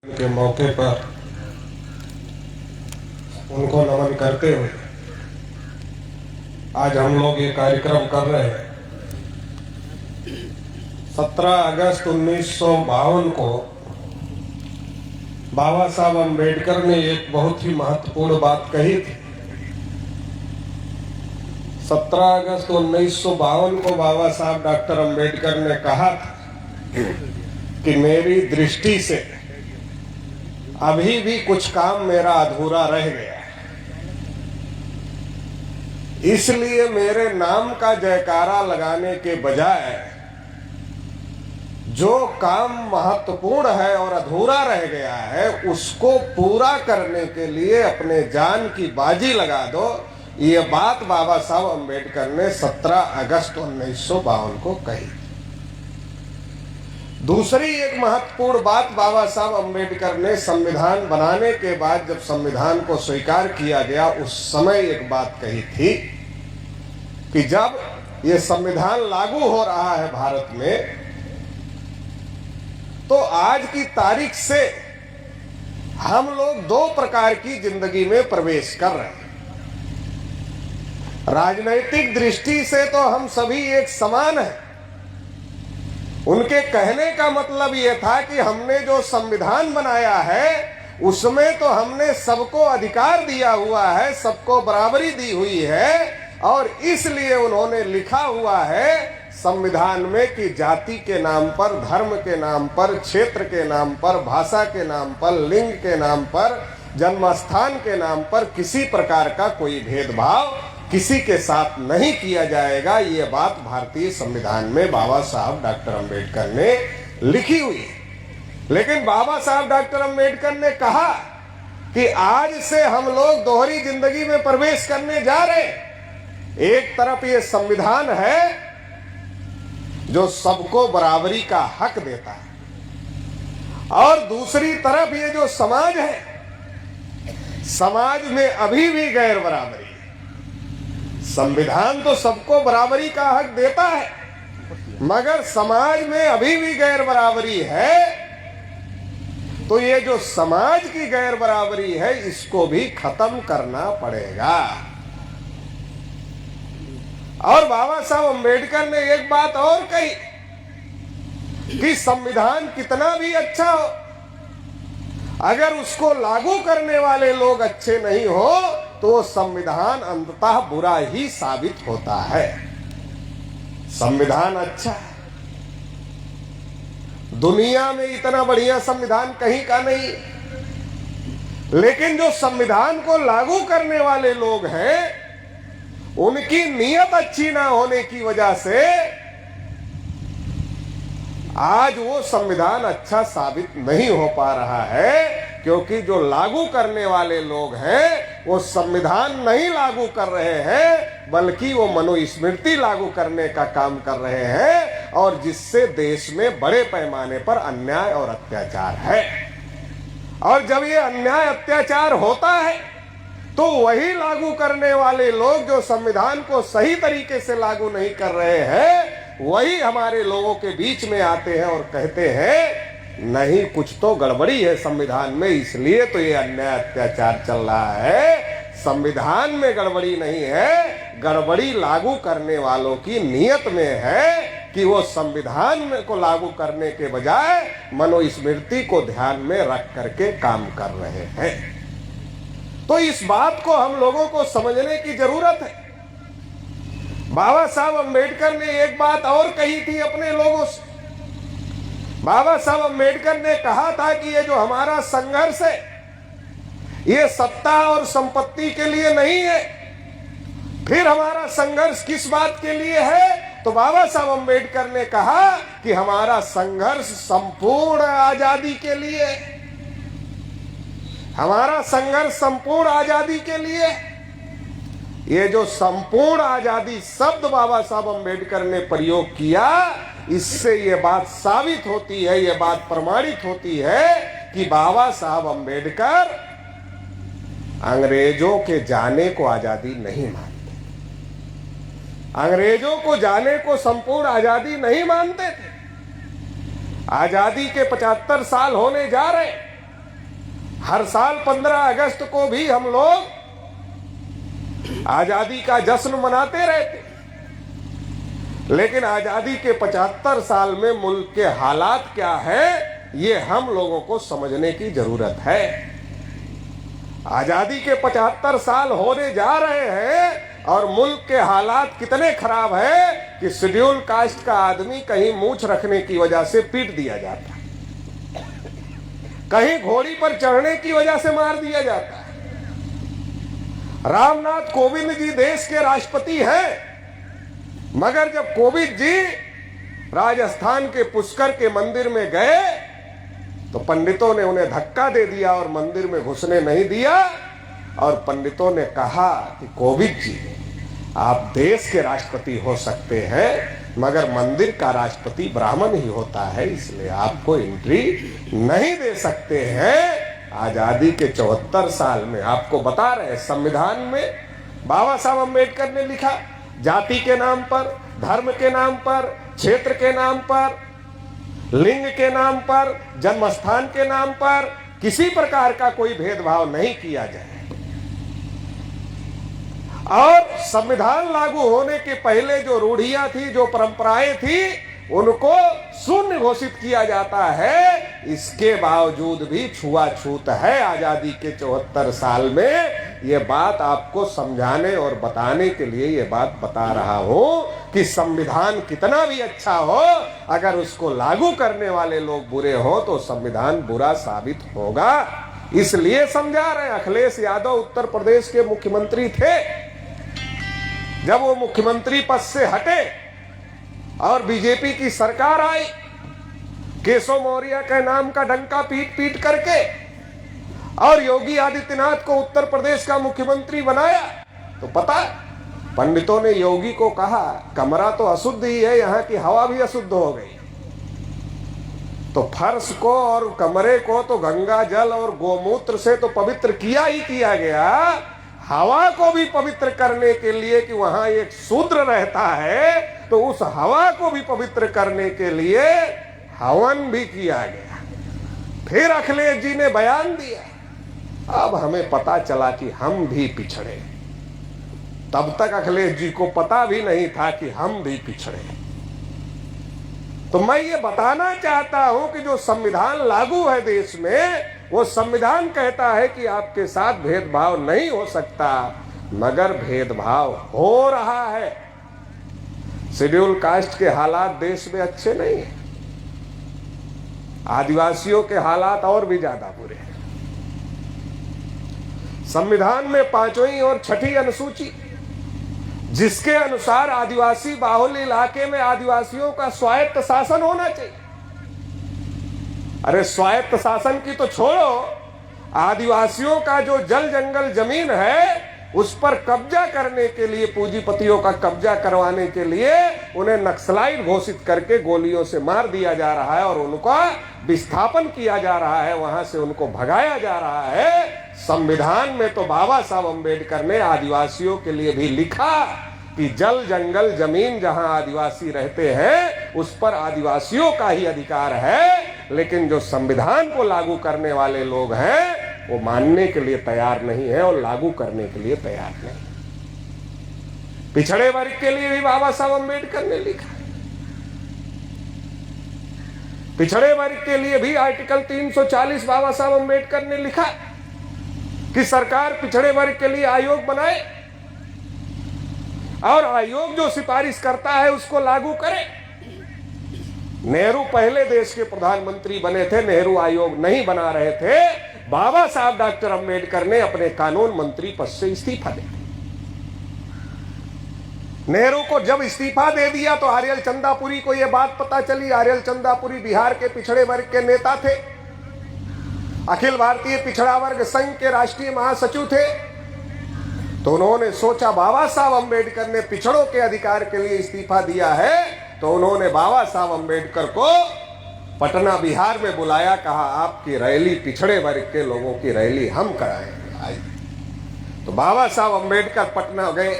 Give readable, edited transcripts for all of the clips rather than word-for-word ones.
के मौके पर उनको नमन करते हुए आज हम लोग ये कार्यक्रम कर रहे हैं। 17 अगस्त 1952 को बाबा साहब अम्बेडकर ने एक बहुत ही महत्वपूर्ण बात कही थी। 17 अगस्त 1952 को बाबा साहब डॉक्टर अम्बेडकर ने कहा था कि मेरी दृष्टि से अभी भी कुछ काम मेरा अधूरा रह गया है, इसलिए मेरे नाम का जयकारा लगाने के बजाय जो काम महत्वपूर्ण है और अधूरा रह गया है उसको पूरा करने के लिए अपने जान की बाजी लगा दो। ये बात बाबा साहब अम्बेडकर ने 17 अगस्त 1952 को कही। दूसरी एक महत्वपूर्ण बात बाबा साहब अम्बेडकर ने संविधान बनाने के बाद जब संविधान को स्वीकार किया गया उस समय एक बात कही थी कि जब ये संविधान लागू हो रहा है भारत में, तो आज की तारीख से हम लोग दो प्रकार की जिंदगी में प्रवेश कर रहे हैं। राजनैतिक दृष्टि से तो हम सभी एक समान हैं। उनके कहने का मतलब यह था कि हमने जो संविधान बनाया है उसमें तो हमने सबको अधिकार दिया हुआ है, सबको बराबरी दी हुई है, और इसलिए उन्होंने लिखा हुआ है संविधान में कि जाति के नाम पर, धर्म के नाम पर, क्षेत्र के नाम पर, भाषा के नाम पर, लिंग के नाम पर, जन्मस्थान के नाम पर किसी प्रकार का कोई भेदभाव किसी के साथ नहीं किया जाएगा। ये बात भारतीय संविधान में बाबा साहब डॉक्टर अम्बेडकर ने लिखी हुई है। लेकिन बाबा साहब डॉक्टर अम्बेडकर ने कहा कि आज से हम लोग दोहरी जिंदगी में प्रवेश करने जा रहे हैं। एक तरफ ये संविधान है जो सबको बराबरी का हक देता है, और दूसरी तरफ ये जो समाज है, समाज में अभी भी गैर बराबरी। संविधान तो सबको बराबरी का हक देता है, मगर समाज में अभी भी गैर बराबरी है। तो ये जो समाज की गैर बराबरी है इसको भी खत्म करना पड़ेगा। और बाबा साहब अम्बेडकर ने एक बात और कही कि संविधान कितना भी अच्छा हो, अगर उसको लागू करने वाले लोग अच्छे नहीं हो तो संविधान अंततः बुरा ही साबित होता है। संविधान अच्छा है, दुनिया में इतना बढ़िया संविधान कहीं का नहीं, लेकिन जो संविधान को लागू करने वाले लोग हैं उनकी नीयत अच्छी ना होने की वजह से आज वो संविधान अच्छा साबित नहीं हो पा रहा है, क्योंकि जो लागू करने वाले लोग हैं वो संविधान नहीं लागू कर रहे हैं बल्कि वो मनुस्मृति लागू करने का काम कर रहे हैं, और जिससे देश में बड़े पैमाने पर अन्याय और अत्याचार है। और जब ये अन्याय अत्याचार होता है तो वही लागू करने वाले लोग जो संविधान को सही तरीके से लागू नहीं कर रहे हैं वही हमारे लोगों के बीच में आते हैं और कहते हैं नहीं, कुछ तो गड़बड़ी है संविधान में, इसलिए तो ये अन्याय अत्याचार चल रहा है। संविधान में गड़बड़ी नहीं है, गड़बड़ी लागू करने वालों की नीयत में है कि वो संविधान को लागू करने के बजाय मनुस्मृति को ध्यान में रख करके काम कर रहे हैं। तो इस बात को हम लोगों को समझने की जरूरत है। बाबा साहब अम्बेडकर ने एक बात और कही थी अपने लोगों से। बाबा साहब अम्बेडकर ने कहा था कि ये जो हमारा संघर्ष है ये सत्ता और संपत्ति के लिए नहीं है। फिर हमारा संघर्ष किस बात के लिए है? तो बाबा साहब अम्बेडकर ने कहा कि हमारा संघर्ष संपूर्ण आजादी के लिए है। हमारा संघर्ष संपूर्ण आजादी के लिए। ये जो संपूर्ण आजादी शब्द बाबा साहब अम्बेडकर ने प्रयोग किया, इससे ये बात साबित होती है, ये बात प्रमाणित होती है कि बाबा साहब अम्बेडकर अंग्रेजों के जाने को आजादी नहीं मानते। अंग्रेजों को जाने को संपूर्ण आजादी नहीं मानते थे। आजादी के 75 साल होने जा रहे, हर साल 15 अगस्त को भी हम लोग आजादी का जश्न मनाते रहते, लेकिन आजादी के 75 साल में मुल्क के हालात क्या है ये हम लोगों को समझने की जरूरत है। आजादी के 75 साल होने जा रहे हैं और मुल्क के हालात कितने खराब है कि शेड्यूल कास्ट का आदमी कहीं मूंछ रखने की वजह से पीट दिया जाता है, कहीं घोड़ी पर चढ़ने की वजह से मार दिया जाता है। रामनाथ कोविंद जी देश के राष्ट्रपति हैं, मगर जब कोविंद जी राजस्थान के पुष्कर के मंदिर में गए तो पंडितों ने उन्हें धक्का दे दिया और मंदिर में घुसने नहीं दिया। और पंडितों ने कहा कि कोविंद जी आप देश के राष्ट्रपति हो सकते हैं, मगर मंदिर का राष्ट्रपति ब्राह्मण ही होता है, इसलिए आपको एंट्री नहीं दे सकते हैं। आजादी के 74 साल में आपको बता रहे, संविधान में बाबा साहब अम्बेडकर ने लिखा, जाति के नाम पर, धर्म के नाम पर, क्षेत्र के नाम पर, लिंग के नाम पर, जन्म स्थान के नाम पर किसी प्रकार का कोई भेदभाव नहीं किया जाए। और संविधान लागू होने के पहले जो रूढ़ियां थी, जो परंपराएं थी, उनको शून्य घोषित किया जाता है। इसके बावजूद भी छुआछूत है आजादी के 74 साल में। ये बात आपको समझाने और बताने के लिए ये बात बता रहा हूं कि संविधान कितना भी अच्छा हो, अगर उसको लागू करने वाले लोग बुरे हो तो संविधान बुरा साबित होगा। इसलिए समझा रहे हैं। अखिलेश यादव उत्तर प्रदेश के मुख्यमंत्री थे, जब वो मुख्यमंत्री पद से हटे और बीजेपी की सरकार आई, केशव मौर्य के नाम का डंका पीट पीट करके और योगी आदित्यनाथ को उत्तर प्रदेश का मुख्यमंत्री बनाया, तो पता पंडितों ने योगी को कहा कमरा तो अशुद्ध ही है, यहाँ की हवा भी अशुद्ध हो गई, तो फर्श को और कमरे को तो गंगा जल और गोमूत्र से तो पवित्र किया ही किया गया, हवा को भी पवित्र करने के लिए कि वहां एक शूद्र रहता है, तो उस हवा को भी पवित्र करने के लिए हवन भी किया गया। फिर अखिलेश जी ने बयान दिया, अब हमें पता चला कि हम भी पिछड़े। तब तक अखिलेश जी को पता भी नहीं था कि हम भी पिछड़े। तो मैं ये बताना चाहता हूं कि जो संविधान लागू है देश में, वो संविधान कहता है कि आपके साथ भेदभाव नहीं हो सकता, मगर भेदभाव हो रहा है। शेड्यूल कास्ट के हालात देश में अच्छे नहीं है, आदिवासियों के हालात और भी ज्यादा बुरे हैं। संविधान में 5वीं और 6ठी अनुसूची, जिसके अनुसार आदिवासी बाहुल्य इलाके में आदिवासियों का स्वायत्त शासन होना चाहिए। अरे स्वायत्त शासन की तो छोड़ो, आदिवासियों का जो जल जंगल जमीन है उस पर कब्जा करने के लिए, पूंजीपतियों का कब्जा करवाने के लिए उन्हें नक्सलाइट घोषित करके गोलियों से मार दिया जा रहा है और उनका विस्थापन किया जा रहा है, वहां से उनको भगाया जा रहा है। संविधान में तो बाबा साहब अम्बेडकर ने आदिवासियों के लिए भी लिखा कि जल जंगल जमीन जहां आदिवासी रहते हैं उस पर आदिवासियों का ही अधिकार है। लेकिन जो संविधान को लागू करने वाले लोग हैं वो मानने के लिए तैयार नहीं है और लागू करने के लिए तैयार नहीं। पिछड़े वर्ग के लिए भी बाबा साहब अम्बेडकर ने लिखा, पिछड़े वर्ग के लिए भी आर्टिकल 340 बाबा साहब अम्बेडकर ने लिखा कि सरकार पिछड़े वर्ग के लिए आयोग बनाए और आयोग जो सिफारिश करता है उसको लागू करे। नेहरू पहले देश के प्रधानमंत्री बने थे, नेहरू आयोग नहीं बना रहे थे। बाबा साहब डॉक्टर अम्बेडकर ने अपने कानून मंत्री पद से इस्तीफा दे दिया। नेहरू को जब इस्तीफा दे दिया तो आर्यल चंदापुरी को यह बात पता चली। आर्यल चंदापुरी बिहार के पिछड़े वर्ग के नेता थे, अखिल भारतीय पिछड़ा वर्ग संघ के राष्ट्रीय महासचिव थे। तो उन्होंने सोचा बाबा साहब अम्बेडकर ने पिछड़ों के अधिकार के लिए इस्तीफा दिया है, तो उन्होंने बाबा साहब अम्बेडकर को पटना बिहार में बुलाया, कहा आपकी रैली, पिछड़े वर्ग के लोगों की रैली हम कराएंगे, आइए। तो बाबा साहब अम्बेडकर पटना गए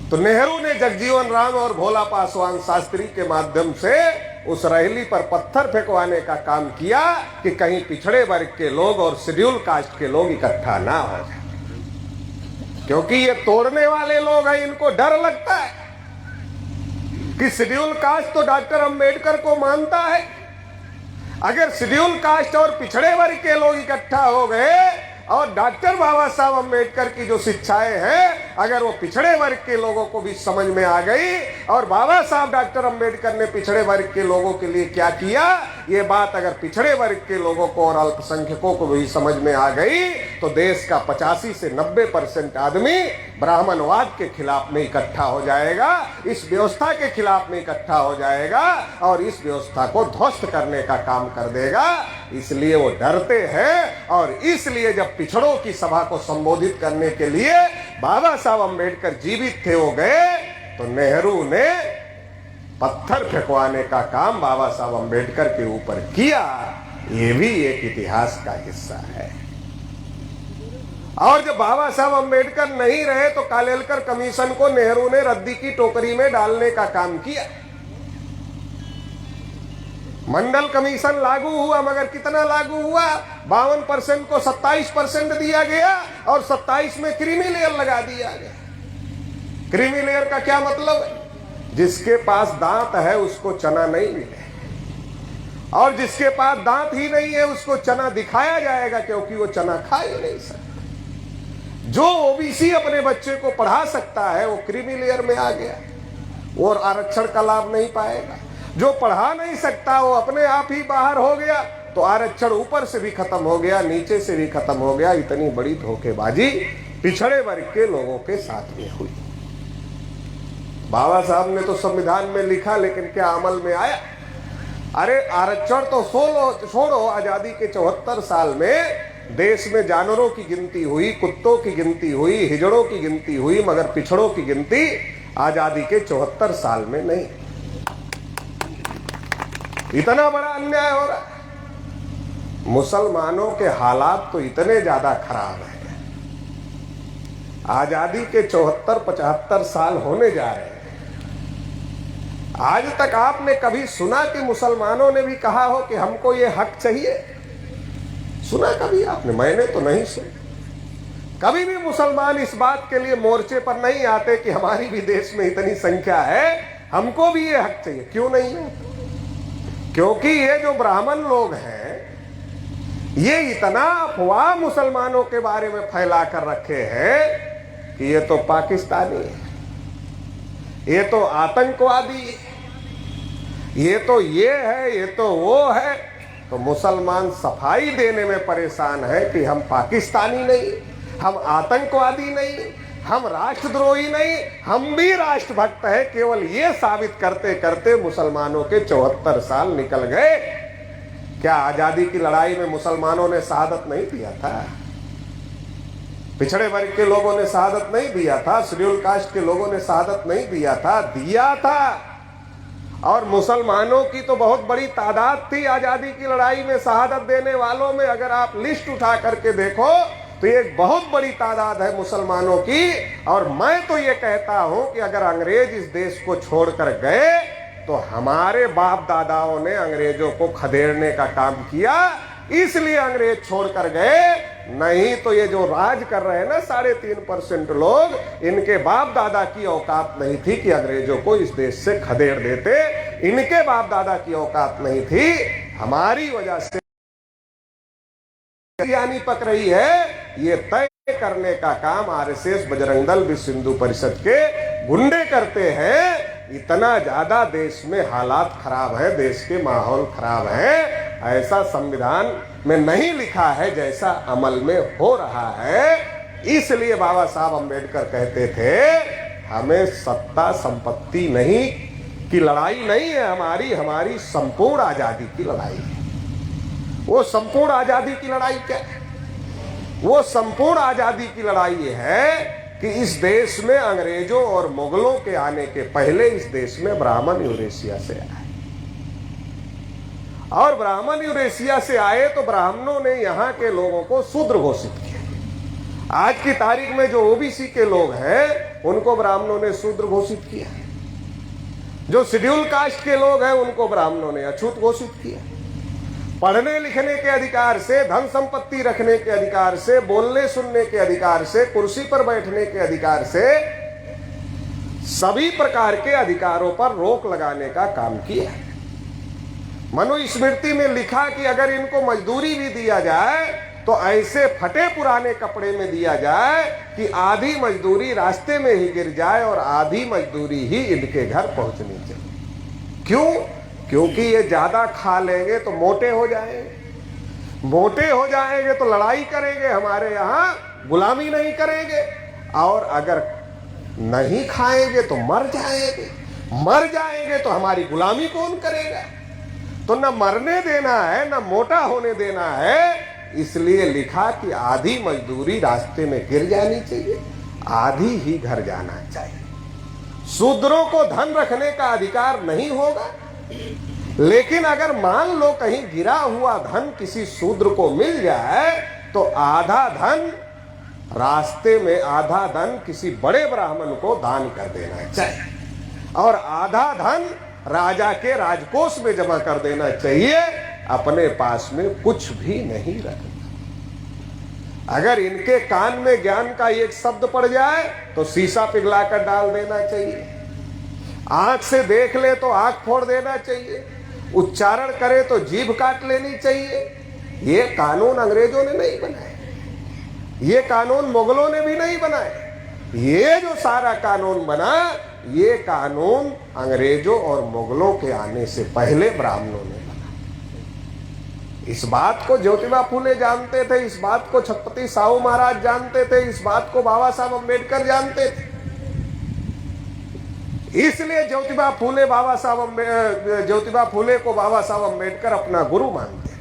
तो नेहरू ने जगजीवन राम और भोला पासवान शास्त्री के माध्यम से उस रहेली पर पत्थर फेंकवाने का काम किया कि कहीं पिछड़े वर्ग के लोग और शेड्यूल कास्ट के लोग इकट्ठा ना हो जाए, क्योंकि ये तोड़ने वाले लोग हैं, इनको डर लगता है कि शेड्यूल कास्ट तो डॉक्टर अंबेडकर को मानता है। अगर शेड्यूल कास्ट और पिछड़े वर्ग के लोग इकट्ठा हो गए और डॉक्टर बाबा साहब अंबेडकर की जो शिक्षाएं हैं अगर वो पिछड़े वर्ग के लोगों को भी समझ में आ गई और बाबा साहब डॉक्टर अंबेडकर ने पिछड़े वर्ग के लोगों के लिए क्या किया, ये बात अगर पिछड़े वर्ग के लोगों को और अल्पसंख्यकों को भी समझ में आ गई तो देश का 85 से 90% आदमी ब्राह्मणवाद के खिलाफ में इकट्ठा हो जाएगा, इस व्यवस्था के खिलाफ में इकट्ठा हो जाएगा और इस व्यवस्था को ध्वस्त करने का काम कर देगा। इसलिए वो डरते हैं और इसलिए जब पिछड़ों की सभा को संबोधित करने के लिए बाबा साहब अंबेडकर जीवित थे वो गए तो नेहरू ने पत्थर फेंकवाने का काम बाबा साहब अंबेडकर के ऊपर किया। ये भी एक इतिहास का हिस्सा है। और जब बाबा साहब अंबेडकर नहीं रहे तो कालेलकर कमीशन को नेहरू ने रद्दी की टोकरी में डालने का काम किया। मंडल कमीशन लागू हुआ मगर कितना लागू हुआ, 52% को 27% दिया गया और 27 में क्रीमी लेयर लगा दिया गया। क्रीमी लेयर का क्या मतलब है, जिसके पास दांत है उसको चना नहीं मिले और जिसके पास दांत ही नहीं है उसको चना दिखाया जाएगा क्योंकि वो चना खा ही नहीं सकता। जो ओबीसी अपने बच्चे को पढ़ा सकता है वो क्रीमी लेयर में आ गया और आरक्षण का लाभ नहीं पाएगा। जो पढ़ा नहीं सकता वो अपने आप ही बाहर हो गया तो आरक्षण ऊपर से भी खत्म हो गया, नीचे से भी खत्म हो गया। इतनी बड़ी धोखेबाजी पिछड़े वर्ग के लोगों के साथ में हुई। बाबा साहब ने तो संविधान में लिखा लेकिन क्या अमल में आया? अरे आरक्षण तो छोड़ो, आजादी के 74 साल में देश में जानवरों की गिनती हुई, कुत्तों की गिनती हुई, हिजड़ों की गिनती हुई, मगर पिछड़ों की गिनती आजादी के 74 साल में नहीं। इतना बड़ा अन्याय हो रहा है। मुसलमानों के हालात तो इतने ज्यादा खराब हैं। आजादी के 74-75 साल होने जा रहे हैं। आज तक आपने कभी सुना कि मुसलमानों ने भी कहा हो कि हमको ये हक चाहिए? सुना कभी आपने? मैंने तो नहीं सुना। कभी भी मुसलमान इस बात के लिए मोर्चे पर नहीं आते कि हमारी भी देश में इतनी संख्या है, हमको भी ये हक चाहिए। क्यों नहीं है? क्योंकि ये जो ब्राह्मण लोग हैं ये इतना अफवाह मुसलमानों के बारे में फैला कर रखे हैं कि ये तो पाकिस्तानी है, ये तो आतंकवादी है, ये तो ये है, ये तो वो है। तो मुसलमान सफाई देने में परेशान है कि हम पाकिस्तानी नहीं, हम आतंकवादी नहीं, हम राष्ट्रद्रोही नहीं, हम भी राष्ट्रभक्त है। केवल ये साबित करते करते मुसलमानों के 74 साल निकल गए। क्या आजादी की लड़ाई में मुसलमानों ने शहादत नहीं दिया था? पिछड़े वर्ग के लोगों ने शहादत नहीं दिया था? शेड्यूल कास्ट के लोगों ने शहादत नहीं दिया था? दिया था। और मुसलमानों की तो बहुत बड़ी तादाद थी आजादी की लड़ाई में शहादत देने वालों में। अगर आप लिस्ट उठा करके देखो तो एक बहुत बड़ी तादाद है मुसलमानों की। और मैं तो ये कहता हूं कि अगर अंग्रेज इस देश को छोड़कर गए तो हमारे बाप दादाओं ने अंग्रेजों को खदेड़ने का काम किया, इसलिए अंग्रेज छोड़कर गए। नहीं तो ये जो राज कर रहे हैं ना 3.5% लोग, इनके बाप दादा की औकात नहीं थी कि अंग्रेजों को इस देश से खदेड़ देते। इनके बाप दादा की औकात नहीं थी। हमारी वजह से यानी पक रही है, ये तय करने का काम आरएसएस, बजरंग दल, विश्व हिंदू परिषद के गुंडे करते हैं। इतना ज्यादा देश में हालात खराब है, देश के माहौल खराब है। ऐसा संविधान में नहीं लिखा है जैसा अमल में हो रहा है। इसलिए बाबा साहब अंबेडकर कहते थे हमें सत्ता संपत्ति नहीं की लड़ाई नहीं है, हमारी संपूर्ण आजादी की लड़ाई है। वो संपूर्ण आजादी की लड़ाई क्या है? वो संपूर्ण आजादी की लड़ाई है कि इस देश में अंग्रेजों और मुगलों के आने के पहले इस देश में ब्राह्मण यूरेशिया से आए और ब्राह्मण यूरेशिया से आए तो ब्राह्मणों ने यहां के लोगों को शूद्र घोषित किया। आज की तारीख में जो ओबीसी के लोग हैं उनको ब्राह्मणों ने शूद्र घोषित किया। जो शेड्यूल कास्ट के लोग हैं उनको ब्राह्मणों ने अछूत घोषित किया। पढ़ने लिखने के अधिकार से, धन संपत्ति रखने के अधिकार से, बोलने सुनने के अधिकार से, कुर्सी पर बैठने के अधिकार से, सभी प्रकार के अधिकारों पर रोक लगाने का काम किया। मनुस्मृति में लिखा कि अगर इनको मजदूरी भी दिया जाए तो ऐसे फटे पुराने कपड़े में दिया जाए कि आधी मजदूरी रास्ते में ही गिर जाए और आधी मजदूरी ही इनके घर पहुंचनी चाहिए। क्यों? क्योंकि ये ज्यादा खा लेंगे तो मोटे हो जाएंगे, मोटे हो जाएंगे तो लड़ाई करेंगे, हमारे यहाँ गुलामी नहीं करेंगे, और अगर नहीं खाएंगे तो मर जाएंगे, मर जाएंगे तो हमारी गुलामी कौन करेगा? तो न मरने देना है न मोटा होने देना है, इसलिए लिखा कि आधी मजदूरी रास्ते में गिर जानी चाहिए, आधी ही घर जाना चाहिए। शूद्रों को धन रखने का अधिकार नहीं होगा, लेकिन अगर मान लो कहीं गिरा हुआ धन किसी शूद्र को मिल जाए तो आधा धन रास्ते में, आधा धन किसी बड़े ब्राह्मण को दान कर देना चाहिए और आधा धन राजा के राजकोष में जमा कर देना चाहिए, अपने पास में कुछ भी नहीं रखना। अगर इनके कान में ज्ञान का एक शब्द पड़ जाए तो शीशा पिघलाकर डाल देना चाहिए, आंख से देख ले तो आंख फोड़ देना चाहिए, उच्चारण करे तो जीभ काट लेनी चाहिए। ये कानून अंग्रेजों ने नहीं बनाए, ये कानून मुगलों ने भी नहीं बनाए, ये जो सारा कानून बना ये कानून अंग्रेजों और मुगलों के आने से पहले ब्राह्मणों ने बना। इस बात को ज्योतिबा फूले जानते थे, इस बात को छत्रपति साहू महाराज जानते थे, इस बात को बाबा साहब अम्बेडकर जानते थे। इसलिए ज्योतिबा फूले को बाबा साहब अम्बेडकर अपना गुरु मानते थे।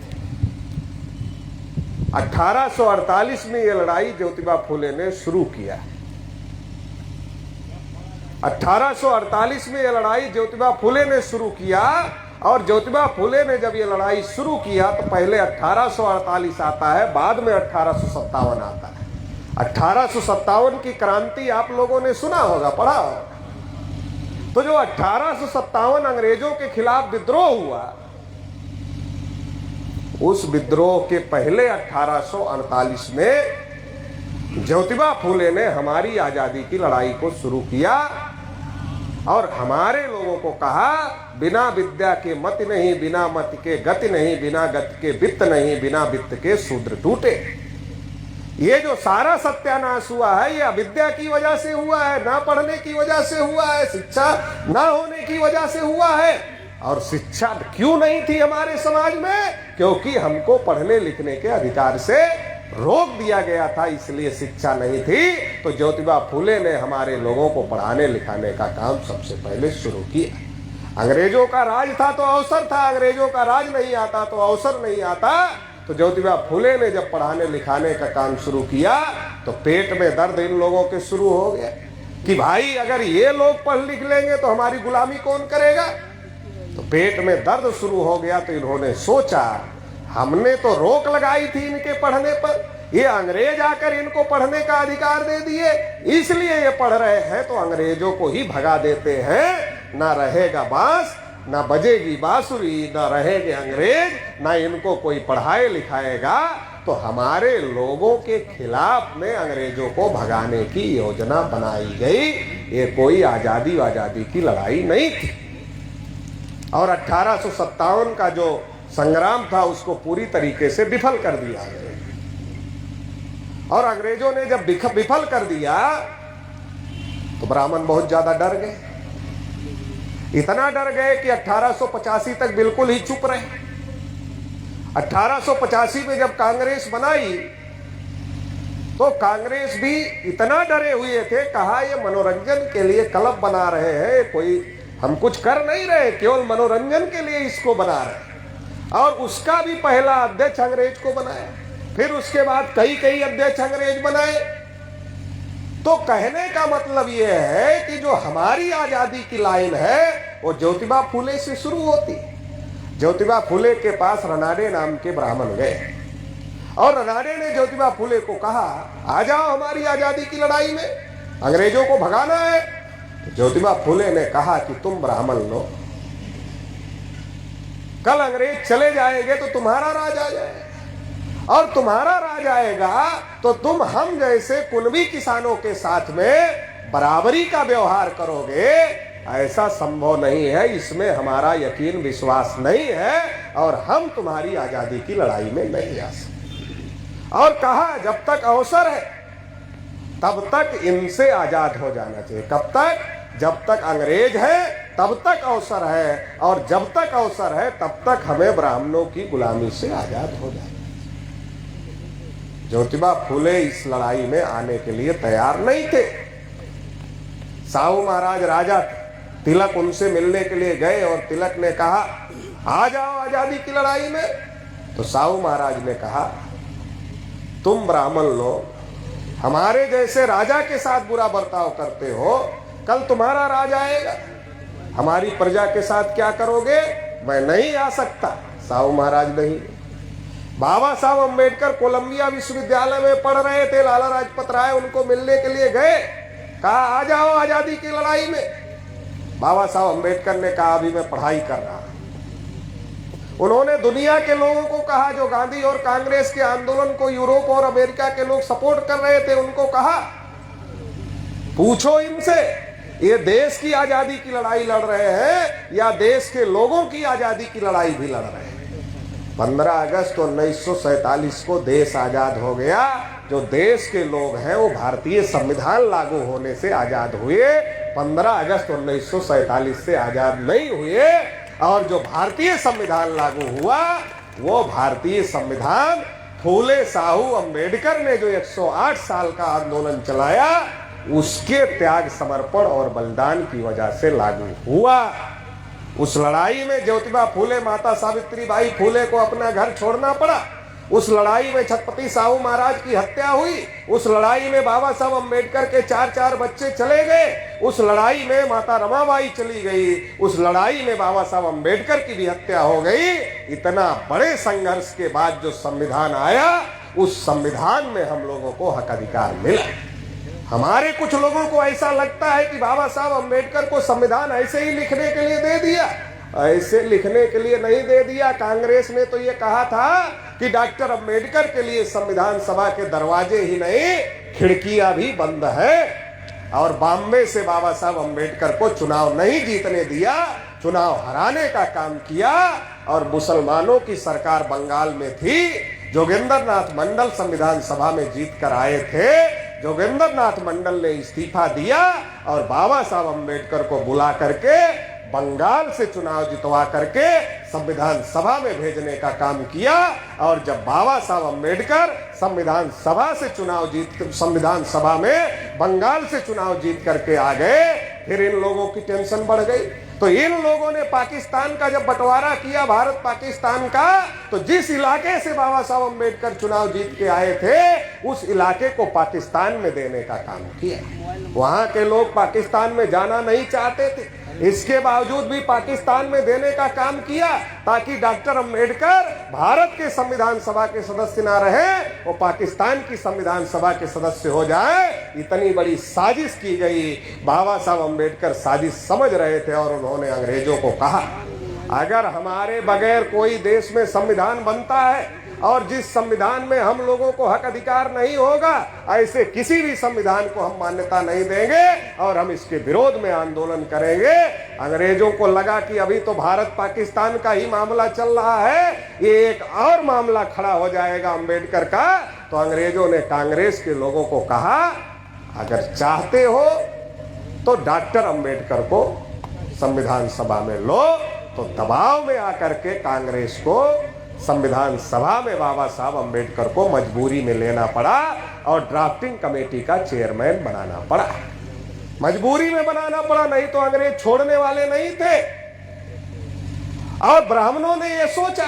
1848 में यह लड़ाई ज्योतिबा फूले ने शुरू किया। 1848 में यह लड़ाई ज्योतिबा फूले ने शुरू किया, और ज्योतिबा फूले ने जब यह लड़ाई शुरू किया तो पहले 1848 आता है, बाद में 1857 आता है। 1857 की क्रांति आप लोगों ने सुना होगा, पढ़ा होगा। तो जो 1857 अंग्रेजों के खिलाफ विद्रोह हुआ, उस विद्रोह के पहले 1848 में ज्योतिबा फूले ने हमारी आजादी की लड़ाई को शुरू किया और हमारे लोगों को कहा, बिना विद्या के मत नहीं, बिना मत के गति नहीं, बिना गति के वित्त नहीं, बिना वित्त के शूद्र टूटे। ये जो सारा सत्यानाश हुआ है ये अविद्या की वजह से हुआ है, ना पढ़ने की वजह से हुआ है, शिक्षा ना होने की वजह से हुआ है। और शिक्षा क्यों नहीं थी हमारे समाज में? क्योंकि हमको पढ़ने लिखने के अधिकार से रोक दिया गया था, इसलिए शिक्षा नहीं थी। तो ज्योतिबा फूले ने हमारे लोगों को पढ़ाने लिखाने का काम सबसे पहले शुरू किया। अंग्रेजों का राज था तो अवसर था, अंग्रेजों का राज नहीं आता तो अवसर नहीं आता। तो ज्योतिबा फूले ने जब पढ़ाने लिखाने का काम शुरू किया तो पेट में दर्द इन लोगों के शुरू हो गया कि भाई अगर ये लोग पढ़ लिख लेंगे तो हमारी गुलामी कौन करेगा। तो पेट में दर्द शुरू हो गया तो इन्होंने सोचा, हमने तो रोक लगाई थी इनके पढ़ने पर, ये अंग्रेज आकर इनको पढ़ने का अधिकार दे दिए, इसलिए ये पढ़ रहे हैं, तो अंग्रेजों को ही भगा देते हैं। ना रहेगा बांस, ना बजेगी बांसुरी, ना रहेंगे अंग्रेज, ना इनको कोई पढ़ाए लिखाएगा। तो हमारे लोगों के खिलाफ में अंग्रेजों को भगाने की योजना बनाई गई। ये कोई आजादी की लड़ाई नहीं थी। और 1857 का जो संग्राम था उसको पूरी तरीके से विफल कर दिया गया। और अंग्रेजों ने जब विफल कर दिया तो ब्राह्मण बहुत ज्यादा डर गए, इतना डर गए कि 1885 तक बिल्कुल ही चुप रहे। 1885 में जब कांग्रेस बनाई तो कांग्रेस भी इतना डरे हुए थे, कहा ये मनोरंजन के लिए क्लब बना रहे हैं, कोई हम कुछ कर नहीं रहे, केवल मनोरंजन के लिए इसको बना रहे। और उसका भी पहला अध्यक्ष अंग्रेज को बनाया, फिर उसके बाद कई अध्यक्ष अंग्रेज बनाए। तो कहने का मतलब यह है कि जो हमारी आजादी की लाइन है वो ज्योतिबा फूले से शुरू होती है। ज्योतिबा फूले के पास रनाडे नाम के ब्राह्मण गए और रनाडे ने ज्योतिबा फूले को कहा, आ जाओ हमारी आजादी की लड़ाई में, अंग्रेजों को भगाना है। तो ज्योतिबा फूले ने कहा कि तुम ब्राह्मण लोग, कल अंग्रेज चले जाएंगे तो तुम्हारा राज आ जाएगा, और तुम्हारा राज आएगा तो तुम हम जैसे कुनबी किसानों के साथ में बराबरी का व्यवहार करोगे। ऐसा संभव नहीं है, इसमें हमारा यकीन विश्वास नहीं है, और हम तुम्हारी आजादी की लड़ाई में नहीं आ सकते। और कहा जब तक अवसर है तब तक इनसे आजाद हो जाना चाहिए। कब तक? जब तक अंग्रेज है तब तक अवसर है, और जब तक अवसर है तब तक हमें ब्राह्मणों की गुलामी से आजाद हो जाना। ज्योतिबा फूले इस लड़ाई में आने के लिए तैयार नहीं थे। साहू महाराज राजा थे, तिलक उनसे मिलने के लिए गए और तिलक ने कहा आ जाओ आजादी की लड़ाई में। तो साहू महाराज ने कहा तुम ब्राह्मण लोग हमारे जैसे राजा के साथ बुरा बर्ताव करते हो, कल तुम्हारा राज आएगा, हमारी प्रजा के साथ क्या करोगे? मैं नहीं आ सकता। साहू महाराज नहीं। बाबा साहब अम्बेडकर कोलंबिया विश्वविद्यालय में पढ़ रहे थे, लाला लाजपत राय उनको मिलने के लिए गए, कहा आ जाओ आजादी की लड़ाई में। बाबा साहब अम्बेडकर ने कहा अभी मैं पढ़ाई कर रहा हूं। उन्होंने दुनिया के लोगों को कहा जो गांधी और कांग्रेस के आंदोलन को यूरोप और अमेरिका के लोग सपोर्ट कर रहे थे, उनको कहा पूछो इनसे ये देश की आजादी की लड़ाई लड़ रहे हैं या देश के लोगों की आजादी की लड़ाई भी लड़ रहे हैं। 15 अगस्त 1947 को देश आजाद हो गया। जो देश के लोग हैं वो भारतीय संविधान लागू होने से आजाद हुए, 15 अगस्त 1947 से आजाद नहीं हुए। और जो भारतीय संविधान लागू हुआ वो भारतीय संविधान फूले साहू अम्बेडकर ने जो 108 साल का आंदोलन चलाया उसके त्याग समर्पण और बलिदान की वजह से लागू हुआ। उस लड़ाई में ज्योतिबा फूले, माता सावित्री बाई फूले को अपना घर छोड़ना पड़ा। उस लड़ाई में छत्रपति साहू महाराज की हत्या हुई। उस लड़ाई में बाबा साहब अम्बेडकर के 4 बच्चे चले गए। उस लड़ाई में माता रमाबाई चली गई। उस लड़ाई में बाबा साहब अम्बेडकर की भी हत्या हो गई। इतना बड़े संघर्ष के बाद जो संविधान आया, उस संविधान में हम लोगों को हक अधिकार मिला। हमारे कुछ लोगों को ऐसा लगता है कि बाबा साहब अम्बेडकर को संविधान ऐसे ही लिखने के लिए दे दिया। ऐसे लिखने के लिए नहीं दे दिया। कांग्रेस ने तो ये कहा था कि डॉक्टर अम्बेडकर के लिए संविधान सभा के दरवाजे ही नहीं खिड़कियां भी बंद है। और बॉम्बे से बाबा साहब अम्बेडकर को चुनाव नहीं जीतने दिया, चुनाव हराने का काम किया। और मुसलमानों की सरकार बंगाल में थी। जोगेंद्र नाथ मंडल संविधान सभा में जीत कर आए थे। जोगेंद्र नाथ मंडल ने इस्तीफा दिया और बाबा साहब अम्बेडकर को बुला करके बंगाल से चुनाव जितवा करके संविधान सभा में भेजने का काम किया। और जब बाबा साहब अम्बेडकर संविधान सभा में बंगाल से चुनाव जीत करके आ गए, फिर इन लोगों की टेंशन बढ़ गई। तो इन लोगों ने पाकिस्तान का जब बंटवारा किया, भारत पाकिस्तान का, तो जिस इलाके से बाबा साहब अम्बेडकर चुनाव जीत के आए थे उस इलाके को पाकिस्तान में देने का काम किया। वहां के लोग पाकिस्तान में जाना नहीं चाहते थे, इसके बावजूद भी पाकिस्तान में देने का काम किया ताकि डॉक्टर अम्बेडकर भारत के संविधान सभा के सदस्य ना रहे, वो पाकिस्तान की संविधान सभा के सदस्य हो जाए। इतनी बड़ी साजिश की गई। बाबा साहब अम्बेडकर साजिश समझ रहे थे और उन्होंने अंग्रेजों को कहा अगर हमारे बगैर कोई देश में संविधान बनता है और जिस संविधान में हम लोगों को हक अधिकार नहीं होगा, ऐसे किसी भी संविधान को हम मान्यता नहीं देंगे और हम इसके विरोध में आंदोलन करेंगे। अंग्रेजों को लगा कि अभी तो भारत पाकिस्तान का ही मामला चल रहा है, ये एक और मामला खड़ा हो जाएगा अम्बेडकर का। तो अंग्रेजों ने कांग्रेस के लोगों को कहा अगर चाहते हो तो डॉक्टर अम्बेडकर को संविधान सभा में लो। तो दबाव में आकर के कांग्रेस को संविधान सभा में बाबा साहब अम्बेडकर को मजबूरी में लेना पड़ा और ड्राफ्टिंग कमेटी का चेयरमैन बनाना पड़ा। मजबूरी में बनाना पड़ा, नहीं तो अंग्रेज छोड़ने वाले नहीं थे। और ब्राह्मणों ने यह सोचा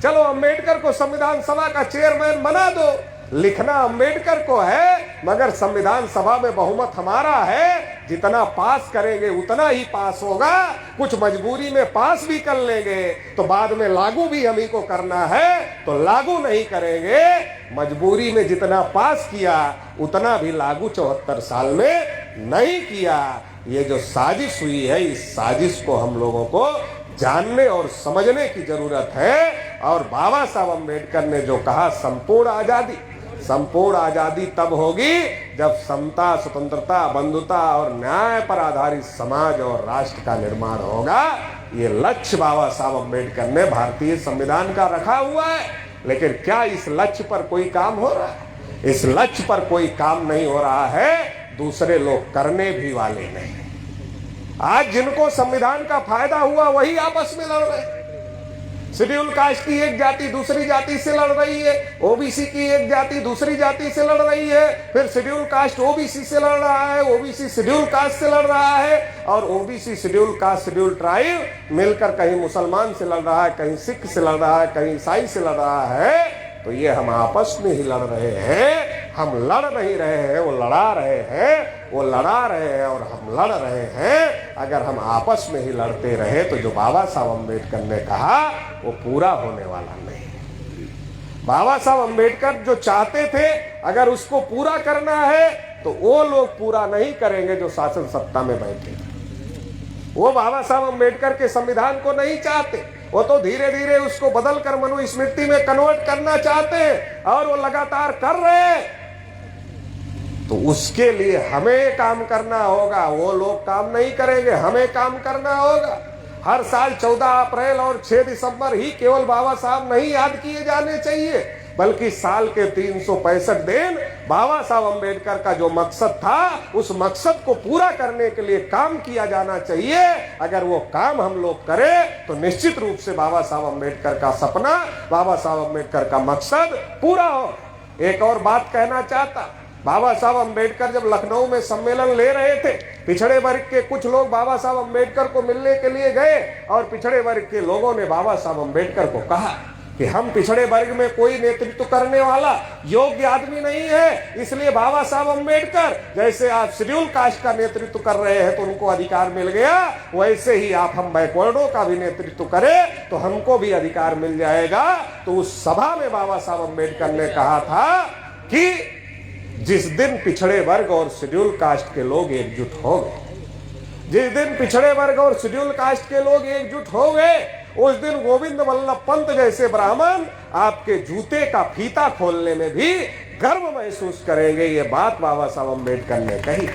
चलो अम्बेडकर को संविधान सभा का चेयरमैन बना दो, लिखना अंबेडकर को है, मगर संविधान सभा में बहुमत हमारा है, जितना पास करेंगे उतना ही पास होगा। कुछ मजबूरी में पास भी कर लेंगे तो बाद में लागू भी हम ही को करना है, तो लागू नहीं करेंगे। मजबूरी में जितना पास किया उतना भी लागू 74 साल में नहीं किया। ये जो साजिश हुई है, इस साजिश को हम लोगों को जानने और समझने की जरूरत है। और बाबा साहब अम्बेडकर ने जो कहा, संपूर्ण आजादी तब होगी जब समता, स्वतंत्रता, बंधुता और न्याय पर आधारित समाज और राष्ट्र का निर्माण होगा। ये लक्ष्य बाबा साहब अम्बेडकर ने भारतीय संविधान का रखा हुआ है। लेकिन क्या इस लक्ष्य पर कोई काम हो रहा है? इस लक्ष्य पर कोई काम नहीं हो रहा है, दूसरे लोग करने भी वाले नहीं। आज जिनको संविधान का फायदा हुआ वही आपस में लड़ रहे हैं। शेड्यूल कास्ट की एक जाति दूसरी जाति से लड़ रही है, ओबीसी की एक जाति दूसरी जाति से लड़ रही है, फिर शेड्यूल कास्ट ओबीसी से लड़ रहा है, ओबीसी शेड्यूल कास्ट से लड़ रहा है, और OBC schedule caste schedule tribe मिलकर कहीं मुसलमान से लड़ रहा है, कहीं सिख से लड़ रहा है, कहीं ईसाई से लड़ रहा है। तो ये हम आपस में ही लड़ रहे हैं, हम लड़ नहीं रहे हैं, वो लड़ा रहे हैं, वो लड़ा रहे हैं और हम लड़ रहे हैं। अगर हम आपस में ही लड़ते रहे तो जो बाबा साहब अम्बेडकर ने कहा वो पूरा होने वाला नहीं। बाबा साहब अम्बेडकर जो चाहते थे, अगर उसको पूरा करना है तो वो लोग पूरा नहीं करेंगे जो शासन सत्ता में बैठे। वो बाबा साहब अम्बेडकर के संविधान को नहीं चाहते, वो तो धीरे धीरे उसको बदल कर मनुस्मृति में कन्वर्ट करना चाहते हैं, और वो लगातार कर रहे हैं। तो उसके लिए हमें काम करना होगा, वो लोग काम नहीं करेंगे, हमें काम करना होगा। हर साल 14 अप्रैल और 6 दिसंबर ही केवल बाबा साहब नहीं याद किए जाने चाहिए, बल्कि साल के 365 दिन बाबा साहब अम्बेडकर का जो मकसद था, उस मकसद को पूरा करने के लिए काम किया जाना चाहिए। अगर वो काम हम लोग करें तो निश्चित रूप से बाबा साहब अम्बेडकर का सपना, बाबा साहब अम्बेडकर का मकसद पूरा हो। एक और बात कहना चाहता, बाबा साहब अम्बेडकर जब लखनऊ में सम्मेलन ले रहे थे, पिछड़े वर्ग के कुछ लोग बाबा साहब अम्बेडकर को मिलने के लिए गए, और पिछड़े वर्ग के लोगों ने बाबा साहब अम्बेडकर को कहा कि हम पिछड़े वर्ग में कोई नेतृत्व करने वाला योग्य आदमी नहीं है, इसलिए बाबा साहब अम्बेडकर, जैसे आप शेड्यूल कास्ट का नेतृत्व कर रहे हैं तो उनको अधिकार मिल गया, वैसे ही आप हम बैकवर्डों का भी नेतृत्व करें तो हमको भी अधिकार मिल जाएगा। तो उस सभा में बाबा साहब अम्बेडकर ने कहा था कि जिस दिन पिछड़े वर्ग और शेड्यूल कास्ट के लोग एकजुट हो गए, जिस दिन पिछड़े वर्ग और शेड्यूल कास्ट के लोग एकजुट हो गए, उस दिन गोविंद वल्लभ पंत जैसे ब्राह्मण आपके जूते का फीता खोलने में भी गर्व महसूस करेंगे। ये बात बाबा साहब अम्बेडकर ने कही।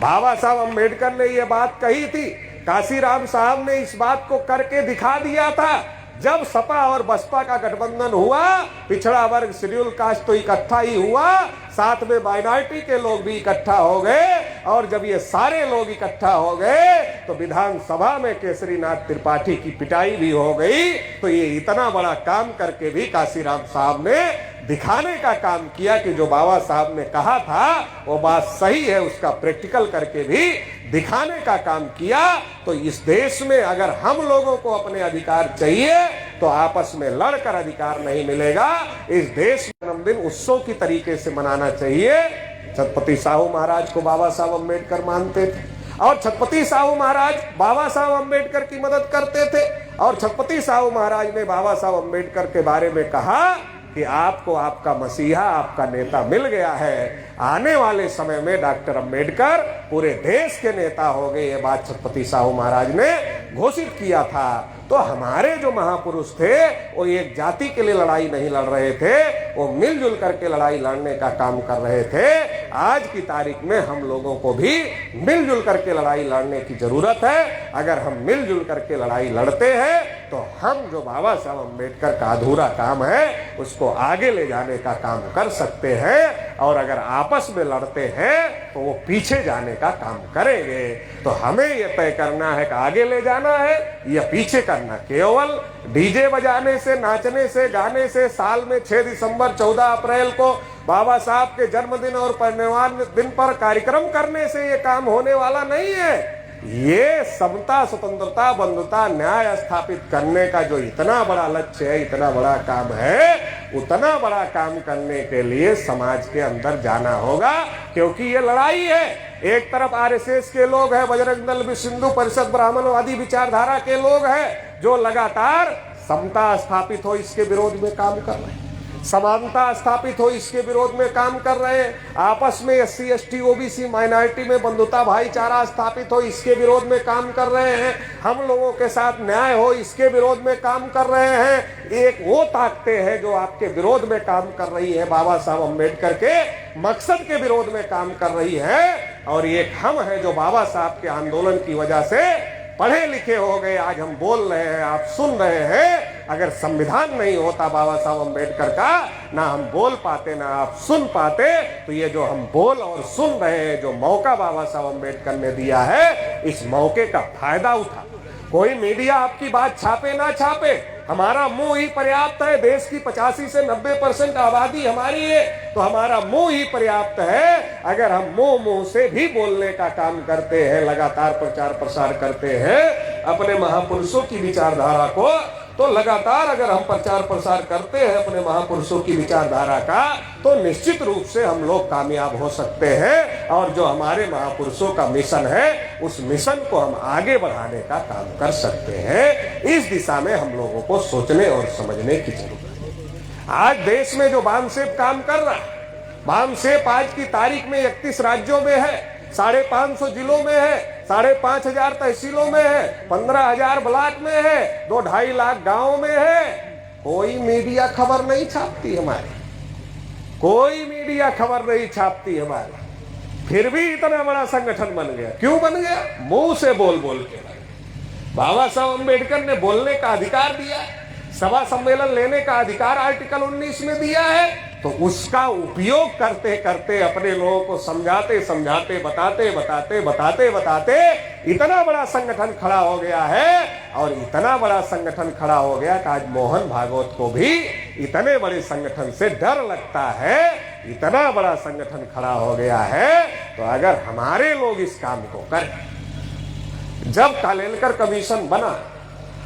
बाबा साहब अम्बेडकर ने ये बात कही थी। काशीराम साहब ने इस बात को करके दिखा दिया था। जब सपा और बसपा का गठबंधन हुआ, पिछड़ा वर्ग शेड्यूल कास्ट तो इकट्ठा ही हुआ, साथ में माइनॉरिटी के लोग भी इकट्ठा हो गए, और जब ये सारे लोग इकट्ठा हो गए तो विधानसभा में केसरीनाथ त्रिपाठी की पिटाई भी हो गई। तो ये इतना बड़ा काम करके भी काशीराम साहब ने दिखाने का काम किया कि जो बाबा साहब ने कहा था वो बात सही है, उसका प्रैक्टिकल करके भी दिखाने का काम किया। तो इस देश में अगर हम लोगों को अपने अधिकार चाहिए तो आपस में लड़कर अधिकार नहीं मिलेगा। इस देश में जन्मदिन उत्सव की तरीके से मनाना चाहिए। छत्रपति साहू महाराज को बाबा साहब अम्बेडकर मानते थे, और छत्रपति साहू महाराज बाबा साहब अम्बेडकर की मदद करते थे, और छत्रपति साहू महाराज ने बाबा साहब अम्बेडकर के बारे में कहा कि आपको आपका मसीहा, आपका नेता मिल गया है। आने वाले समय में डॉक्टर अम्बेडकर पूरे देश के नेता हो गए, ये बात छत्रपति साहू महाराज ने घोषित किया था। तो हमारे जो महापुरुष थे वो एक जाति के लिए लड़ाई नहीं लड़ रहे थे, वो मिलजुल करके लड़ाई लड़ने का काम कर रहे थे। आज की तारीख में हम लोगों को भी मिलजुल करके लड़ाई लड़ने की जरूरत है। अगर हम मिलजुल करके लड़ाई लड़ते हैं तो हम जो बाबा साहब अम्बेडकर का अधूरा काम है उसको आगे ले जाने का काम कर सकते हैं, और अगर आपस में लड़ते हैं तो वो पीछे जाने का काम करेंगे। तो हमें ये तय करना है कि आगे ले जाना है या पीछे करना। केवल डीजे बजाने से, नाचने से, गाने से साल में 6 दिसंबर 14 अप्रैल को बाबा साहब के जन्मदिन और परिनिर्वाण दिन पर कार्यक्रम करने से ये काम होने वाला नहीं है। ये समता, स्वतंत्रता, बंधुता, न्याय स्थापित करने का जो इतना बड़ा लक्ष्य है, इतना बड़ा काम है, उतना बड़ा काम करने के लिए समाज के अंदर जाना होगा, क्योंकि ये लड़ाई है। एक तरफ आरएसएस के लोग हैं, बजरंग दल, विश्व हिंदू परिषद, ब्राह्मणवादी विचारधारा के लोग हैं जो लगातार समता स्थापित हो इसके विरोध में काम कर रहे हैं, समानता स्थापित हो इसके विरोध में काम कर रहे हैं, आपस में एससी एसटी ओबीसी माइनॉरिटी में बंधुता भाईचारा स्थापित हो इसके विरोध में काम कर रहे हैं, हम लोगों के साथ न्याय हो इसके विरोध में काम कर रहे हैं। एक वो ताकतें हैं जो आपके विरोध में काम कर रही है, बाबा साहब अम्बेडकर के मकसद के विरोध में काम कर रही है, और एक हम हैं जो बाबा साहब के आंदोलन की वजह से पढ़े लिखे हो गए, आज हम बोल रहे हैं, आप सुन रहे हैं। अगर संविधान नहीं होता बाबा साहब अम्बेडकर का, ना हम बोल पाते ना आप सुन पाते। तो ये जो हम बोल और सुन रहे हैं, जो मौका बाबा साहब अम्बेडकर ने दिया है, इस मौके का फायदा उठा। कोई मीडिया आपकी बात छापे ना छापे, हमारा मुंह ही पर्याप्त है। देश की 85 से 90% आबादी हमारी है, तो हमारा मुंह ही पर्याप्त है। अगर हम मुंह से भी बोलने का काम करते हैं, लगातार प्रचार प्रसार करते हैं अपने महापुरुषों की विचारधारा को, तो लगातार अगर हम प्रचार प्रसार करते हैं अपने महापुरुषों की विचारधारा का, तो निश्चित रूप से हम लोग कामयाब हो सकते हैं, और जो हमारे महापुरुषों का मिशन है, उस मिशन को हम आगे बढ़ाने का काम कर सकते हैं। इस दिशा में हम लोगों को सोचने और समझने की जरूरत है। आज देश में जो बामसेप काम कर रहा है, बामसेप आज की तारीख में 31 राज्यों में है, 550 जिलों में है, 5,500 तहसीलों में है, 15,000 ब्लॉक में है, 2-2.5 लाख गांवों में है। कोई मीडिया खबर नहीं छापती हमारी, कोई मीडिया खबर नहीं छापती हमारी, फिर भी इतना बड़ा संगठन बन गया। क्यों बन गया? मुंह से बोल बोल के। बाबा साहब अम्बेडकर ने बोलने का अधिकार दिया, सभा सम्मेलन लेने का अधिकार आर्टिकल 19 में दिया है, तो उसका उपयोग करते करते अपने लोगों को समझाते समझाते बताते इतना बड़ा संगठन खड़ा हो गया है। और इतना बड़ा संगठन खड़ा हो गया कि आज मोहन भागवत को भी इतने बड़े संगठन से डर लगता है। इतना बड़ा संगठन खड़ा हो गया है, तो अगर हमारे लोग इस काम को करें। जब कालेलकर कमीशन बना,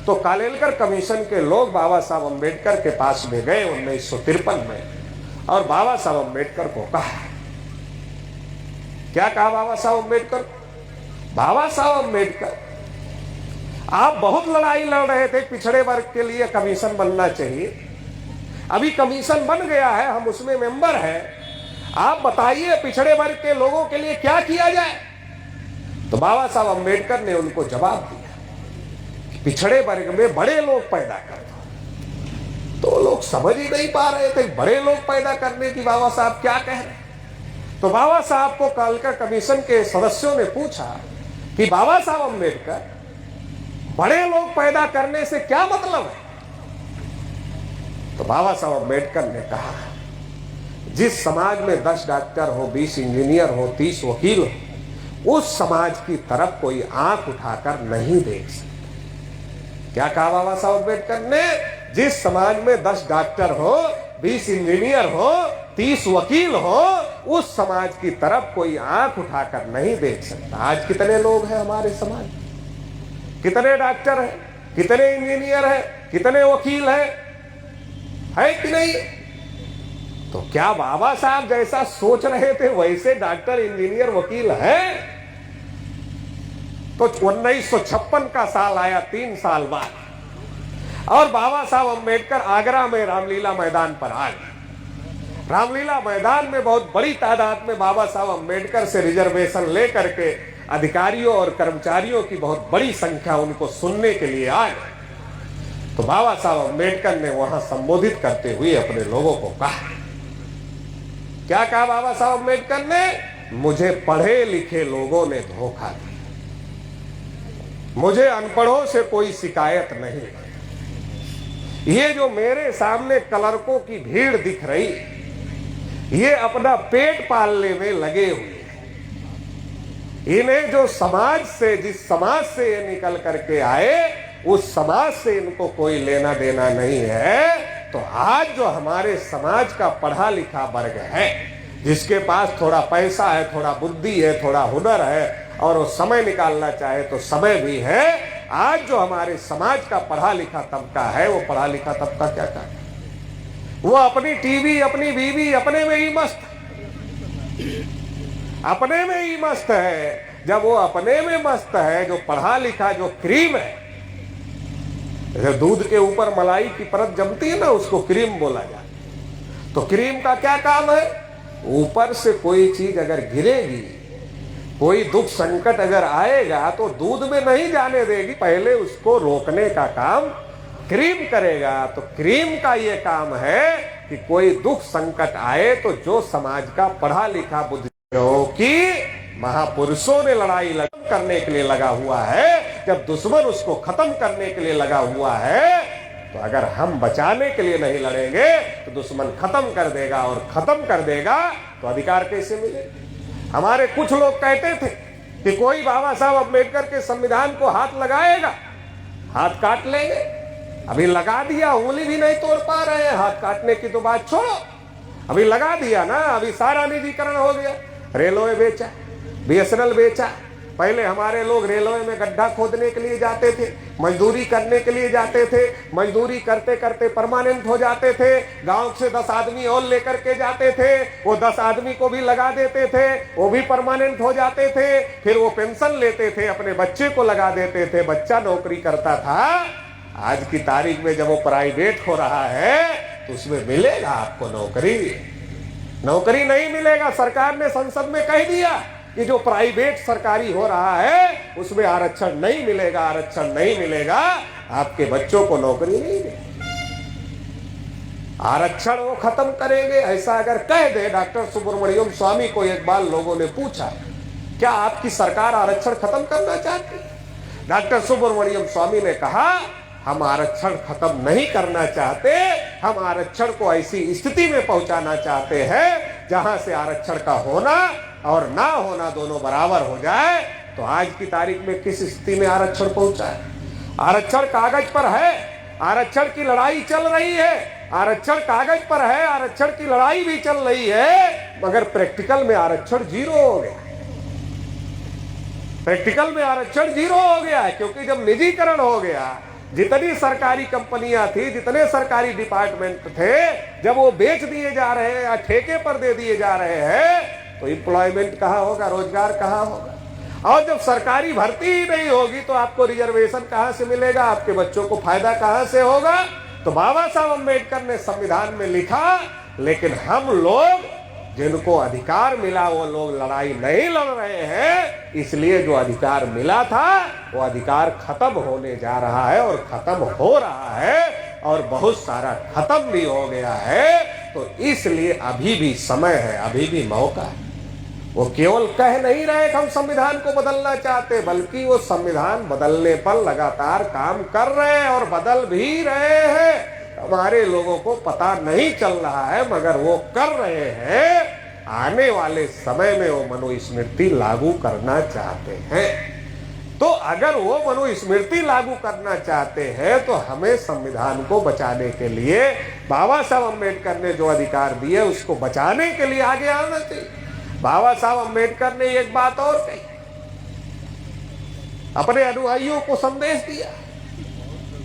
तो कालेलकर कमीशन के लोग बाबा साहब अम्बेडकर के पास में गए 1953 में, और बाबा साहब अम्बेडकर को कहा, क्या कहा बाबा साहब अम्बेडकर? बाबा साहब अम्बेडकर, आप बहुत लड़ाई लड़ रहे थे पिछड़े वर्ग के लिए कमीशन बनना चाहिए, अभी कमीशन बन गया है, हम उसमें मेंबर हैं, आप बताइए पिछड़े वर्ग के लोगों के लिए क्या किया जाए। तो बाबा साहब अम्बेडकर ने उनको जवाब दिया, पिछड़े वर्ग में बड़े लोग पैदा कर दो। तो लोग समझ ही नहीं पा रहे थे बड़े लोग पैदा करने की बाबा साहब क्या कह रहे। तो बाबा साहब को कालेलकर कमीशन के सदस्यों ने पूछा कि बाबा साहब अम्बेडकर, बड़े लोग पैदा करने से क्या मतलब है? तो बाबा साहब अम्बेडकर ने कहा, जिस समाज में 10 डॉक्टर हो, 20 इंजीनियर हो, 30 वकील हो, उस समाज की तरफ कोई आंख उठाकर नहीं देख सकता। क्या कहा बाबा साहब अम्बेडकर ने? जिस समाज में 10 डॉक्टर हो, 20 इंजीनियर हो, 30 वकील हो, उस समाज की तरफ कोई आंख उठाकर नहीं देख सकता। आज कितने लोग हैं हमारे समाज, कितने डॉक्टर हैं, कितने इंजीनियर हैं, कितने वकील हैं, है कि नहीं? तो क्या बाबा साहब जैसा सोच रहे थे वैसे डॉक्टर इंजीनियर वकील हैं? तो 1956 का साल आया, 3 साल बाद, और बाबा साहब अम्बेडकर आगरा में रामलीला मैदान पर आ गए। रामलीला मैदान में बहुत बड़ी तादाद में बाबा साहब अम्बेडकर से रिजर्वेशन लेकर के अधिकारियों और कर्मचारियों की बहुत बड़ी संख्या उनको सुनने के लिए आए। तो बाबा साहब अम्बेडकर ने वहां संबोधित करते हुए अपने लोगों को कहा, क्या कहा बाबा साहब अम्बेडकर ने? मुझे पढ़े लिखे लोगों ने धोखा दिया, मुझे अनपढ़ों से कोई शिकायत नहीं। ये जो मेरे सामने क्लर्कों की भीड़ दिख रही, ये अपना पेट पालने में लगे हुए हैं। इन्हें जो समाज से, जिस समाज से ये निकल करके आए, उस समाज से इनको कोई लेना देना नहीं है। तो आज जो हमारे समाज का पढ़ा लिखा वर्ग है, जिसके पास थोड़ा पैसा है, थोड़ा बुद्धि है, थोड़ा हुनर है, और वो समय निकालना चाहे तो समय भी है, आज जो हमारे समाज का पढ़ा लिखा तबका है, वो पढ़ा लिखा तबका क्या करता है? वो अपनी टीवी, अपनी बीवी, अपने में ही मस्त, अपने में ही मस्त है। जब वो अपने में मस्त है, जो पढ़ा लिखा, जो क्रीम है, जैसे दूध के ऊपर मलाई की परत जमती है ना, उसको क्रीम बोला जाता है। तो क्रीम का क्या काम है? ऊपर से कोई चीज अगर गिरेगी, कोई दुख संकट अगर आएगा तो दूध में नहीं जाने देगी, पहले उसको रोकने का काम क्रीम करेगा। तो क्रीम का ये काम है कि कोई दुख संकट आए तो जो समाज का पढ़ा लिखा बुद्धिजीवियों की महापुरुषों ने लड़ाई करने के लिए लगा हुआ है, जब दुश्मन उसको खत्म करने के लिए लगा हुआ है, तो अगर हम बचाने के लिए नहीं लड़ेंगे तो दुश्मन खत्म कर देगा, और खत्म कर देगा तो अधिकार कैसे मिलेगा? हमारे कुछ लोग कहते थे कि कोई बाबा साहब अम्बेडकर के संविधान को हाथ लगाएगा, हाथ काट लेंगे। अभी लगा दिया, उंगली भी नहीं तोड़ पा रहे हैं, हाथ काटने की तो बात छोड़ो, अभी लगा दिया ना। अभी सारा निजीकरण हो गया, रेलवे बेचा, बीएसएनएल बेचा। पहले हमारे लोग रेलवे में गड्ढा खोदने के लिए जाते थे, मजदूरी करने के लिए जाते थे, मजदूरी करते करते परमानेंट हो जाते थे। गांव से 10 आदमी और लेकर के जाते थे, वो 10 आदमी को भी लगा देते थे, वो भी परमानेंट हो जाते थे। फिर वो पेंशन लेते थे, अपने बच्चे को लगा देते थे, बच्चा नौकरी करता था। आज की तारीख में जब वो प्राइवेट हो रहा है तो उसमें मिलेगा आपको नौकरी? नौकरी नहीं मिलेगा। सरकार ने संसद में कह दिया कि जो प्राइवेट सरकारी हो रहा है उसमें आरक्षण नहीं मिलेगा, आरक्षण नहीं मिलेगा, आपके बच्चों को नौकरी नहीं मिलेगी, आरक्षण वो खत्म करेंगे। ऐसा अगर कह दे डॉक्टर सुब्रमण्यम स्वामी को, एक बार लोगों ने पूछा क्या आपकी सरकार आरक्षण खत्म करना चाहती? डॉक्टर सुब्रमण्यम स्वामी ने कहा हम आरक्षण खत्म नहीं करना चाहते, हम आरक्षण को ऐसी स्थिति में पहुंचाना चाहते हैं जहां से आरक्षण का होना और ना होना दोनों बराबर हो जाए। तो आज की तारीख में किस स्थिति में आरक्षण पहुंचा है? आरक्षण कागज पर है, आरक्षण की लड़ाई चल रही है, आरक्षण कागज पर है, आरक्षण की लड़ाई भी चल रही है, मगर प्रैक्टिकल में आरक्षण 0 हो गया। प्रैक्टिकल में आरक्षण 0 हो गया है, क्योंकि जब निजीकरण हो गया, जितनी सरकारी कंपनियां थी, जितने सरकारी डिपार्टमेंट थे, जब वो बेच दिए जा रहे हैं या ठेके पर दे दिए जा रहे हैं, तो एम्प्लॉयमेंट कहाँ होगा, रोजगार कहाँ होगा? और जब सरकारी भर्ती ही नहीं होगी तो आपको रिजर्वेशन कहाँ से मिलेगा, आपके बच्चों को फायदा कहाँ से होगा? तो बाबा साहब अम्बेडकर ने संविधान में लिखा, लेकिन हम लोग जिनको अधिकार मिला वो लोग लड़ाई नहीं लड़ रहे हैं, इसलिए जो अधिकार मिला था वो अधिकार खत्म होने जा रहा है और खत्म हो रहा है, और बहुत सारा खत्म भी हो गया है। तो इसलिए अभी भी समय है, अभी भी मौका है। वो केवल कह नहीं रहे कि हम संविधान को बदलना चाहते, बल्कि वो संविधान बदलने पर लगातार काम कर रहे हैं और बदल भी रहे हैं। हमारे लोगों को पता नहीं चल रहा है, मगर वो कर रहे हैं। आने वाले समय में वो मनुस्मृति लागू करना चाहते हैं। तो अगर वो मनुस्मृति लागू करना चाहते हैं तो हमें संविधान को बचाने के लिए, बाबा साहब अम्बेडकर ने जो अधिकार दिए उसको बचाने के लिए आगे आना चाहिए। बाबा साहब अम्बेडकर ने एक बात और कही, अपने अनुयायियों को संदेश दिया,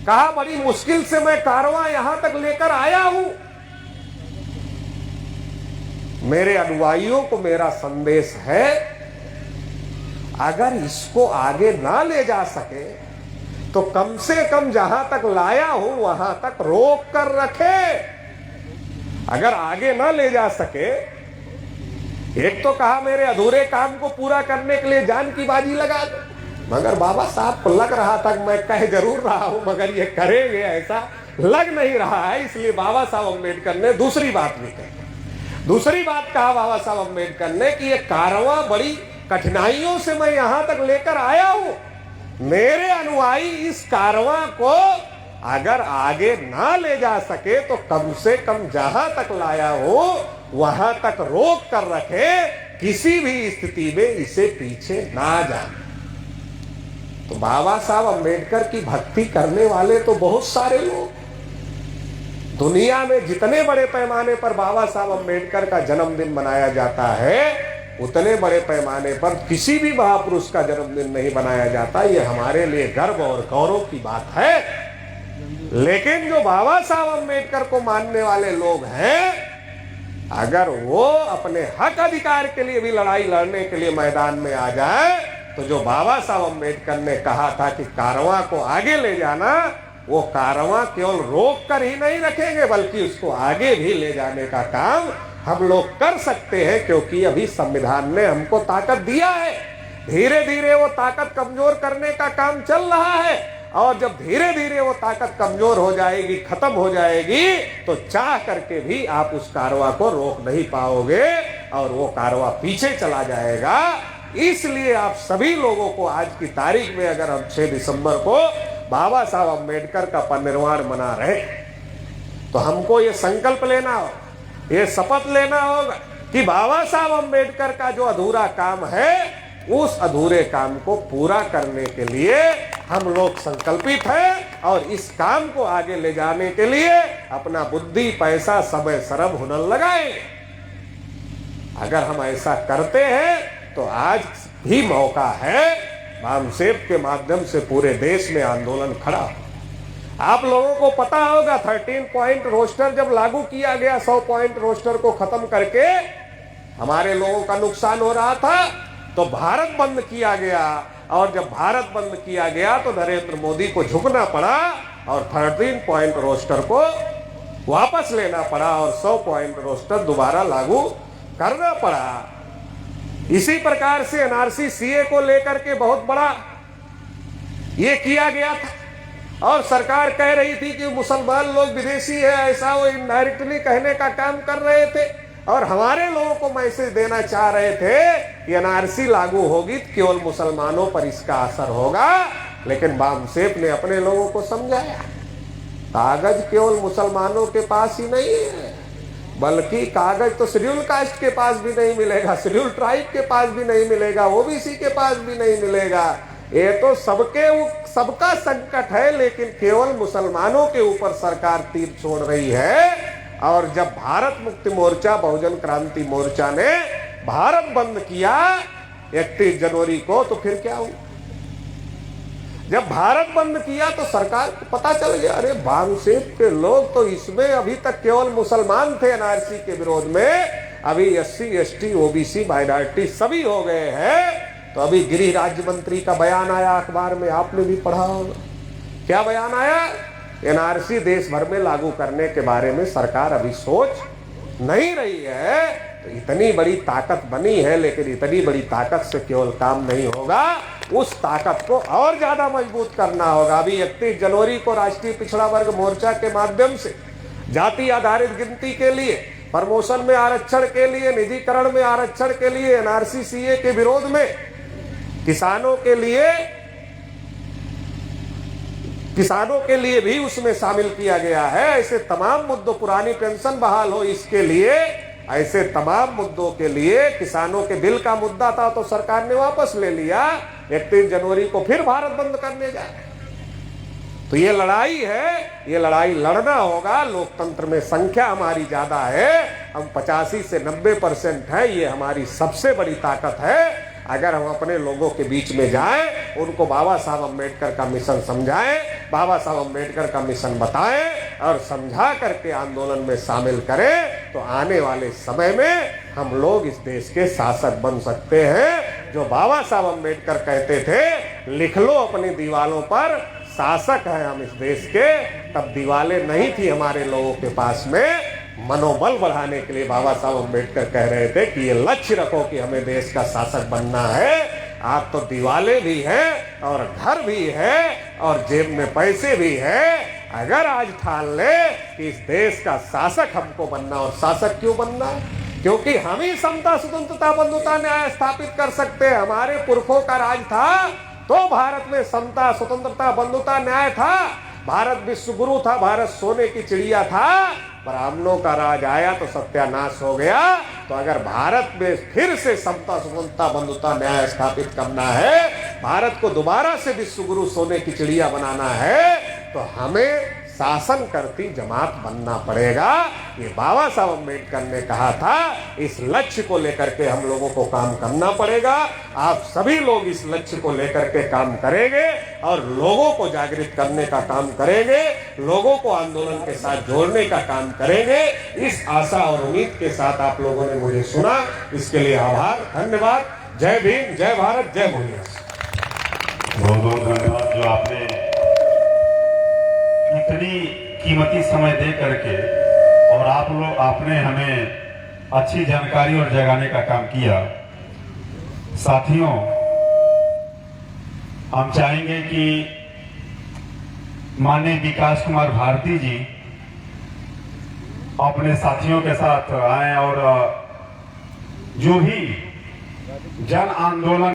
कहा बड़ी मुश्किल से मैं कारवां यहां तक लेकर आया हूं, मेरे अनुयायियों को मेरा संदेश है, अगर इसको आगे ना ले जा सके तो कम से कम जहां तक लाया हूं वहां तक रोक कर रखे। अगर आगे ना ले जा सके, एक तो कहा मेरे अधूरे काम को पूरा करने के लिए जान की बाजी लगा दो, मगर बाबा साहब को लग रहा था कि मैं कह जरूर रहा हूं मगर ये करेंगे, ऐसा लग नहीं रहा है। इसलिए बाबा साहब अम्बेडकर ने दूसरी बात भी कही। दूसरी बात कहा बाबा साहब अम्बेडकर ने कि ये कारवां बड़ी कठिनाइयों से मैं यहां तक लेकर आया हूं, मेरे अनुयायी इस कारवां को अगर आगे ना ले जा सके तो कम से कम जहां तक लाया हो वहां तक रोक कर रखे, किसी भी स्थिति में इसे पीछे ना जाए। तो बाबा साहब अम्बेडकर की भक्ति करने वाले तो बहुत सारे लोग, दुनिया में जितने बड़े पैमाने पर बाबा साहब अम्बेडकर का जन्मदिन मनाया जाता है, उतने बड़े पैमाने पर किसी भी महापुरुष का जन्मदिन नहीं मनाया जाता। ये हमारे लिए गर्व और गौरव की बात है। लेकिन जो बाबा साहब अम्बेडकर को मानने वाले लोग हैं, अगर वो अपने हक अधिकार के लिए भी लड़ाई लड़ने के लिए मैदान में आ जाए, तो जो बाबा साहब अम्बेडकर ने कहा था कि कारवां को आगे ले जाना, वो कारवां केवल रोक कर ही नहीं रखेंगे, बल्कि उसको आगे भी ले जाने का काम हम लोग कर सकते हैं, क्योंकि अभी संविधान ने हमको ताकत दिया है। धीरे धीरे वो ताकत कमजोर करने का काम चल रहा है, और जब धीरे धीरे वो ताकत कमजोर हो जाएगी, खत्म हो जाएगी, तो चाह करके भी आप उस कारवां को रोक नहीं पाओगे और वो कारवां पीछे चला जाएगा। इसलिए आप सभी लोगों को आज की तारीख में, अगर हम 6 दिसंबर को बाबा साहब अम्बेडकर का परिनिर्वाण मना रहे, तो हमको ये संकल्प लेना होगा, ये शपथ लेना होगा कि बाबा साहब अम्बेडकर का जो अधूरा काम है, उस अधूरे काम को पूरा करने के लिए हम लोग संकल्पित हैं, और इस काम को आगे ले जाने के लिए अपना बुद्धि, पैसा, समय, श्रम, हुनर लगाएं। अगर हम ऐसा करते हैं तो आज भी मौका है बामसेब के माध्यम से पूरे देश में आंदोलन खड़ा हो। आप लोगों को पता होगा 13 पॉइंट रोस्टर जब लागू किया गया, 100 पॉइंट रोस्टर को खत्म करके हमारे लोगों का नुकसान हो रहा था, तो भारत बंद किया गया, और जब भारत बंद किया गया तो नरेंद्र मोदी को झुकना पड़ा और 13 पॉइंट रोस्टर को वापस लेना पड़ा और 100 पॉइंट रोस्टर दोबारा लागू करना पड़ा। इसी प्रकार से एनआरसी सीए को लेकर के बहुत बड़ा ये किया गया था, और सरकार कह रही थी कि मुसलमान लोग विदेशी है, ऐसा वो इनडायरेक्टली कहने का काम कर रहे थे, और हमारे लोगों को मैसेज देना चाह रहे थे कि एनआरसी लागू होगी तो केवल मुसलमानों पर इसका असर होगा। लेकिन बामसेब ने अपने लोगों को समझाया, कागज केवल मुसलमानों के पास ही नहीं है, बल्कि कागज तो शेड्यूल कास्ट के पास भी नहीं मिलेगा, शेड्यूल ट्राइब के पास भी नहीं मिलेगा, ओबीसी के पास भी नहीं मिलेगा। ये तो सबका संकट है, लेकिन केवल मुसलमानों के ऊपर सरकार तीर छोड़ रही है। और जब भारत मुक्ति मोर्चा, बहुजन क्रांति मोर्चा ने भारत बंद किया 31 जनवरी को, तो फिर क्या हुआ? जब भारत बंद किया तो सरकार को पता चल गया, अरे बामसेब के लोग तो इसमें अभी तक केवल मुसलमान थे एनआरसी के विरोध में, अभी एससी, एसटी, ओबीसी, माइनॉरिटी सभी हो गए हैं। तो अभी गृह राज्य मंत्री का बयान आया अखबार में, आपने भी पढ़ा होगा। क्या बयान आया? एनआरसी देश भर में लागू करने के बारे में सरकार अभी सोच नहीं रही है। तो इतनी बड़ी ताकत बनी है, लेकिन इतनी बड़ी ताकत से केवल काम नहीं होगा, उस ताकत को और ज्यादा मजबूत करना होगा। अभी 31 जनवरी को राष्ट्रीय पिछड़ा वर्ग मोर्चा के माध्यम से जाति आधारित गिनती के लिए, प्रमोशन में आरक्षण के लिए, निजीकरण में आरक्षण के लिए, एनआरसी सीए के विरोध में, किसानों के लिए भी उसमें शामिल किया गया है। ऐसे तमाम मुद्दों, पुरानी पेंशन बहाल हो इसके लिए, ऐसे तमाम मुद्दों के लिए, किसानों के दिल का मुद्दा था तो सरकार ने वापस ले लिया। 31 जनवरी को फिर भारत बंद करने जा रहे। तो ये लड़ाई है, ये लड़ाई लड़ना होगा। लोकतंत्र में संख्या हमारी ज्यादा है, हम 85 से 90% है, ये हमारी सबसे बड़ी ताकत है। अगर हम अपने लोगों के बीच में जाएं, उनको बाबा साहब अम्बेडकर का मिशन समझाएं, बाबा साहब अम्बेडकर का मिशन बताएं और समझा करके आंदोलन में शामिल करें, तो आने वाले समय में हम लोग इस देश के शासक बन सकते हैं। जो बाबा साहब अम्बेडकर कहते थे, लिख लो अपनी दीवारों पर, शासक हैं हम इस देश के, तब दीवारें नहीं थी हमारे लोगों के पास में। मनोबल बढ़ाने के लिए बाबा साहब अम्बेडकर कह रहे थे कि ये लक्ष्य रखो कि हमें देश का शासक बनना है। आप तो दीवाले भी हैं और घर भी है और जेब में पैसे भी है। अगर आज ठान ले कि इस देश का शासक हमको बनना, और शासक क्यों बनना? क्योंकि हम ही समता, स्वतंत्रता, बंधुता, न्याय स्थापित कर सकते हैं। हमारे पुरखों का राज था तो भारत में समता, स्वतंत्रता, बंधुता, न्याय था। भारत विश्व गुरु था, भारत सोने की चिड़िया था। ब्राह्मणों का राज आया तो सत्यानाश हो गया। तो अगर भारत में फिर से समता, स्वतंत्रता, बंधुता, न्याय स्थापित करना है, भारत को दोबारा से विश्व गुरु सोने की चिड़िया बनाना है, तो हमें शासन करती जमात बनना पड़ेगा। ये बाबा साहब अम्बेडकर ने कहा था। इस लक्ष्य को लेकर के हम लोगों को काम करना पड़ेगा। आप सभी लोग इस लक्ष्य को लेकर के काम करेंगे और लोगों को जागृत करने का काम करेंगे, लोगों को आंदोलन के साथ जोड़ने का काम करेंगे। इस आशा और उम्मीद के साथ आप लोगों ने मुझे सुना, इसके लिए आभार, धन्यवाद। जय भीम, जय भारत, जय मोहनियास। बहुत बहुत धन्यवाद जो आपने इतनी कीमती समय दे करके और आपने हमें अच्छी जानकारी और जगाने का काम किया। साथियों, हम चाहेंगे कि माननीय विकास कुमार भारती जी अपने साथियों के साथ आए और जो भी जन आंदोलन